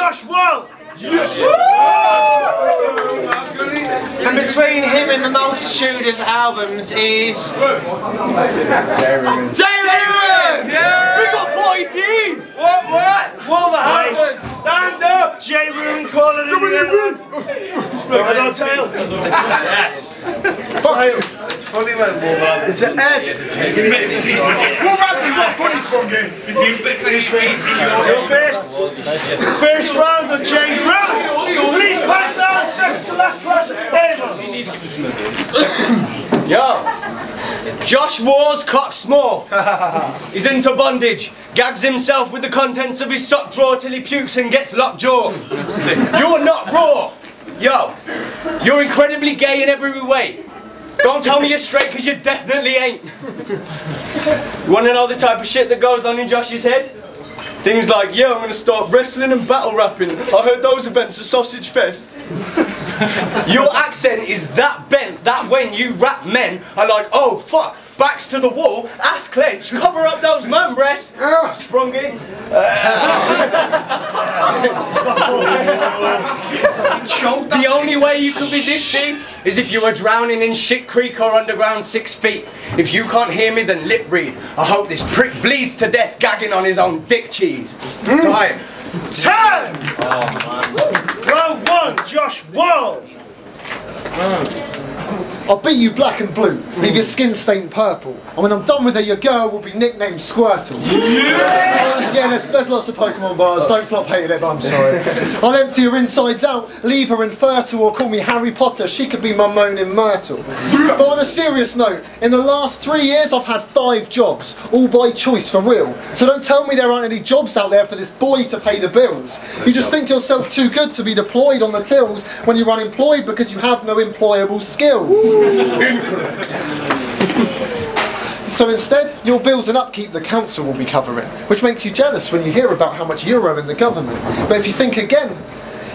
Josh Wall! And between him and the multitude of albums is... J-Ruin! Yeah. We got boy thieves! What? Wolverhampton! Stand up! J-Ruin calling it I don't tell. Yes. It's funny when Wolverhampton... It's an Ed. Wolverhampton's not funny, Spunky. You're first. First round of J-Ruin. Please back down, second to last class of Avon. Yo! Josh Wars cock small. He's into bondage. Gags himself with the contents of his sock drawer till he pukes and gets lockjaw. You're not raw. Yo, you're incredibly gay in every way. Don't tell me you're straight because you definitely ain't. You want to know the type of shit that goes on in Josh's head? Things like, yeah, I'm going to start wrestling and battle rapping. I heard those events are sausage fest. Your accent is that bent that when you rap men are like, oh fuck, backs to the wall, ass clenched, cover up those man breasts. Sprungy. The only way you could be this deep is if you were drowning in shit creek or underground 6 feet. If you can't hear me, then lip read. I hope this prick bleeds to death gagging on his own dick cheese. Time. Time! Round one, Josh Wall. I'll beat you black and blue, leave your skin stained purple, and when I'm done with her, your girl will be nicknamed Squirtle. Yeah, there's lots of Pokemon bars, don't flop hated it, but I'm sorry. I'll empty her insides out, leave her infertile, or call me Harry Potter, she could be my moaning Myrtle. But on a serious note, in the last 3 years I've had 5 jobs, all by choice for real. So don't tell me there aren't any jobs out there for this boy to pay the bills. You just think yourself too good to be deployed on the tills when you're unemployed because you have no employable skills. Incorrect. So instead, your bills and upkeep the council will be covering, which makes you jealous when you hear about how much you're owing the government. But if you think again,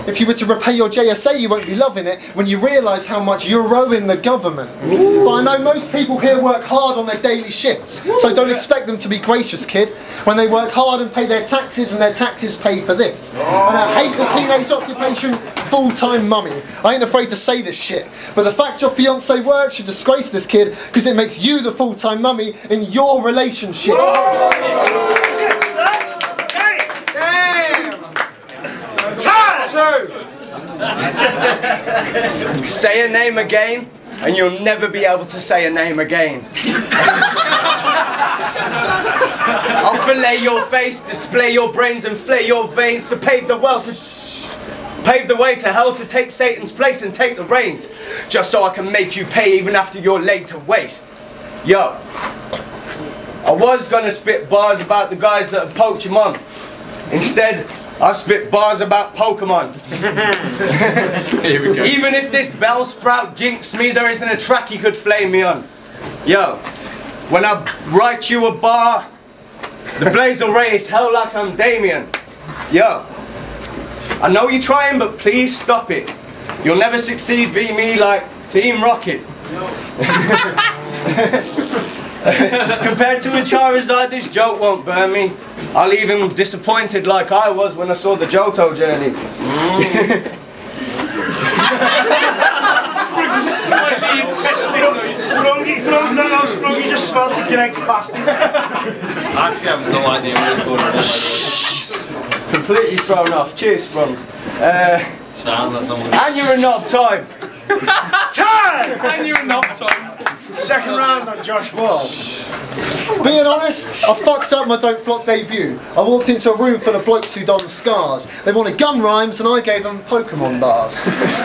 if you were to repay your JSA, you won't be loving it when you realise how much you're owing the government. But I know most people here work hard on their daily shifts, so don't expect them to be gracious, kid, when they work hard and pay their taxes and their taxes pay for this. And I hate the teenage occupation, full-time mummy. I ain't afraid to say this shit, but the fact your fiancé works should disgrace this kid because it makes you the full-time mummy in your relationship. Say a name again, and you'll never be able to say a name again. I'll fillet your face, display your brains, and flay your veins to pave the way to hell to take Satan's place and take the reins, just so I can make you pay even after you're laid to waste. Yo, I was gonna spit bars about the guys that have Pokemon. Instead, I spit bars about Pokemon. Here we go. Even if this Bellsprout jinxed me, there isn't a track you could flame me on. Yo, when I write you a bar, the blaze will raise hell like I'm Damien. Yo, I know you're trying, but please stop it. You'll never succeed v me like Team Rocket. Compared to a Charizard, this joke won't burn me. I'll leave him disappointed like I was when I saw the Johto journeys. Sprungy throws that out, Sprungy just spelt it, Greg's bastard. I actually have no idea what is going on. Completely thrown off. Cheers, Sprung. And you're in knob time. Time! And you're not time. Second round on Josh Wall. Being honest, I fucked up my Don't Flop debut. I walked into a room full of blokes who donned scars. They wanted gun rhymes and I gave them Pokemon bars.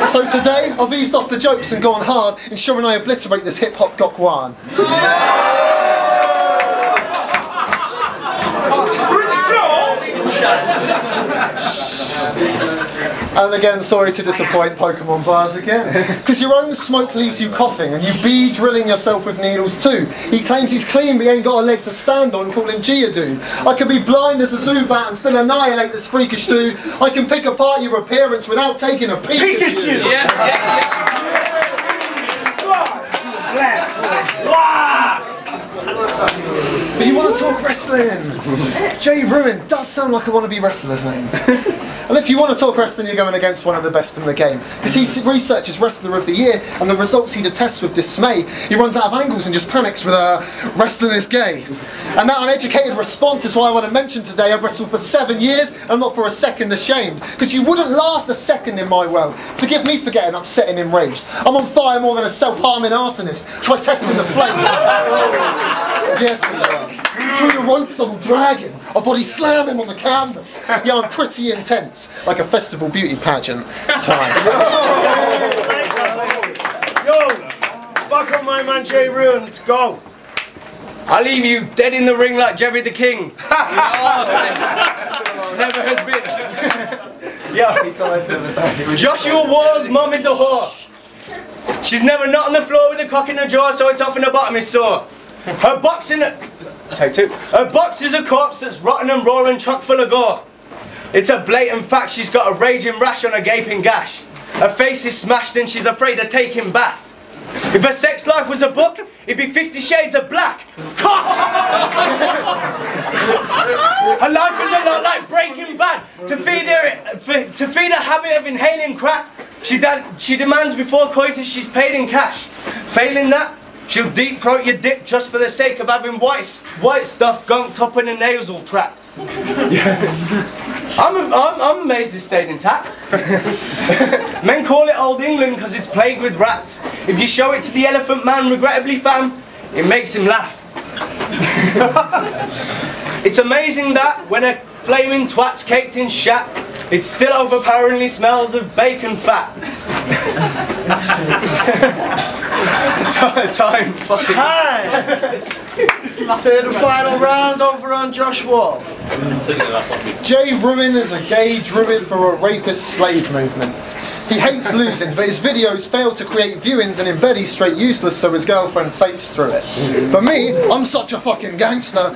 So today, I've eased off the jokes and gone hard, ensuring I obliterate this hip-hop gokwan. And again, sorry to disappoint Pokemon bars again. Because your own smoke leaves you coughing and you be drilling yourself with needles too. He claims he's clean but he ain't got a leg to stand on, call him Geodude. I can be blind as a Zubat and still annihilate this freakish dude. I can pick apart your appearance without taking a Pikachu. But you want to talk wrestling? Jay Ruin does sound like a wannabe wrestler's name. And if you want to talk wrestling, you're going against one of the best in the game. Because he researches Wrestler of the Year, and the results he detests with dismay. He runs out of angles and just panics with wrestling is gay. And that uneducated response is why I want to mention today I've wrestled for 7 years and I'm not for a second ashamed. Because you wouldn't last a second in my world. Forgive me for getting upset and enraged. I'm on fire more than a self-harming arsonist. Try testing the flame. Yes, we are. Through the ropes I will drag him. I'll body slam him on the canvas. Yeah, I'm pretty intense. Like a festival beauty pageant time. Yo, back on my man Jay Ruin, let's go. I'll leave you dead in the ring like Jerry the King. Never has been. Yo. Joshua Wall's mum is a whore. She's never not on the floor with a cock in her jaw, so it's off in the bottom is sore. Her boxing... Take two. Her box is a corpse that's rotten and raw and chock full of gore. It's a blatant fact she's got a raging rash on a gaping gash. Her face is smashed and she's afraid of taking baths. If her sex life was a book, it'd be 50 Shades of Black. Cocks! Her life is a lot like Breaking Bad. To feed her habit of inhaling crack, she demands before coitus she's paid in cash. Failing that, she'll deep throat your dick just for the sake of having white stuff gunked up in the nasal tract. I'm amazed it stayed intact. Men call it Old England because it's plagued with rats. If you show it to the Elephant Man, regrettably fam, it makes him laugh. It's amazing that when a flaming twat's caked in shat, it still overpoweringly smells of bacon fat. Time. Third and final round over on Josh Wall. Jay Ruin is a gay druid for a rapist slave movement. He hates losing, but his videos fail to create viewings and embed he's straight useless, so his girlfriend fakes through it. But me, I'm such a fucking gangster,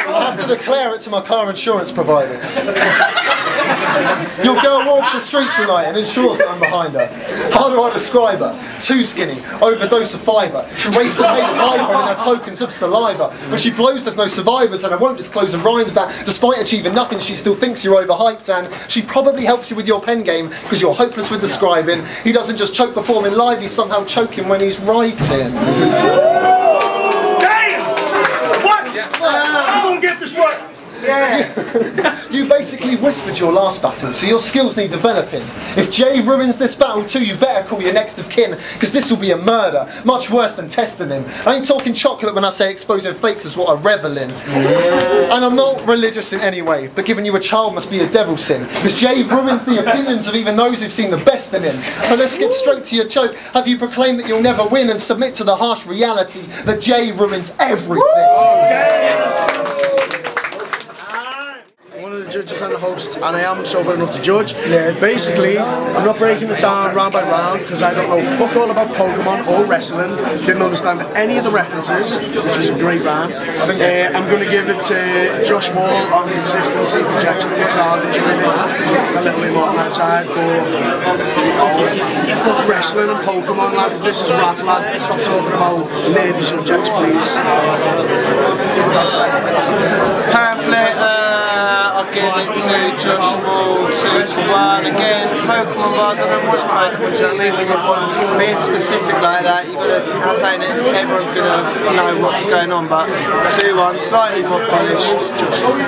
I have to declare it to my car insurance providers. Your girl walks the streets tonight and ensures that I'm behind her. How do I describe her? Too skinny, overdose of fibre. She wastes the hate of iPhone and her tokens of saliva. When she blows there's no survivors, and I won't disclose the rhymes that, despite achieving nothing, she still thinks you're overhyped, and she probably helps you with your pen game because you're hopeless with the scribing. He doesn't just choke performing live, he's somehow choking when he's writing. I'm gonna get this right. Yeah. You basically whispered your last battle, so your skills need developing. If Jay ruins this battle too, you better call your next of kin, because this will be a murder, much worse than testing him. I ain't talking chocolate when I say exposing fakes is what I revel in. And I'm not religious in any way, but giving you a child must be a devil sin, because Jay ruins the opinions of even those who've seen the best in him. So let's skip straight to your choke. Have you proclaimed that you'll never win and submit to the harsh reality that Jay ruins everything? One of the judges and the hosts, and I am sober enough to judge. Basically, I'm not breaking it down round by round because I don't know fuck all about Pokemon or wrestling. Didn't understand any of the references, which was a great round. I'm going to give it to Josh Wall on consistency, projection in the crowd, enjoying it a little bit more on that side. But fuck wrestling and Pokemon, lads. This is rap, lad. Stop talking about nerdy subjects, please. Pamphlet. I'll give it to Josh Wall, 2-1 again. Pokemon bars, I don't watch Pokemon, do you know what I mean? When you're being specific like that, you've got to ascertain that everyone's going to know what's going on, but 2-1, slightly more polished, Josh Wall.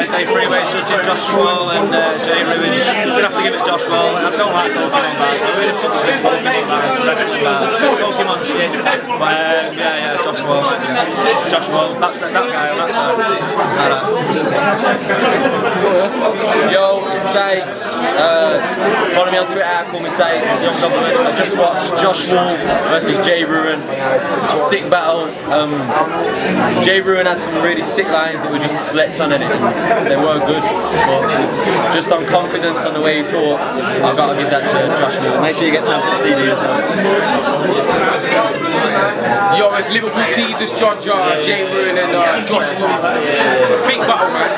Day 3 ways judging Josh Wall and Jay Ruin. You're going to have to give it Josh Wall. I don't like Pokemon bars, I really fucks me Pokemon bars, wrestling bars, Pokemon shit. But yeah, Josh Wall. Josh Wall, that's that guy on that side. Yo, it's Sykes. Follow me on Twitter, call me Sykes, Young Government. I just watched Josh Wall versus Jay Ruin. Sick battle. Jay Ruin had some really sick lines that we just slept on, and they weren't good. But just on confidence on the way he talked, I've got to give that to Josh Wall. Make sure you get down for the CD as well. Yo, it's Liverpool T, this judge, Jay Ruin and Josh Wall. Big battle, man.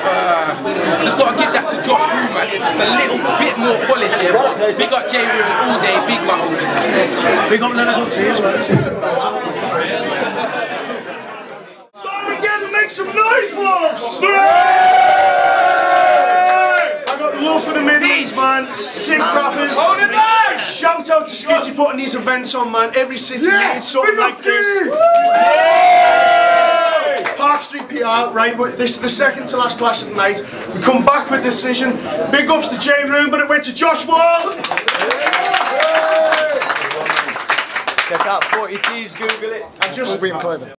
Just got to give that to Josh Wall, man. It's a little bit more polish here, but we got Jay Ruin all day, big battle. We got Liverpool too as well. Barmageddon, make some noise, Wolves! I got love for the Midlands, man. Sick rappers. Shout out to Skitty putting these events on, man. Every city needs something like this. Park Street PR, right? This is the second to last clash of the night. We come back with decision. Big ups to Jay Room, but it went to Josh Wall. Check out 40 Thieves, Google it. And just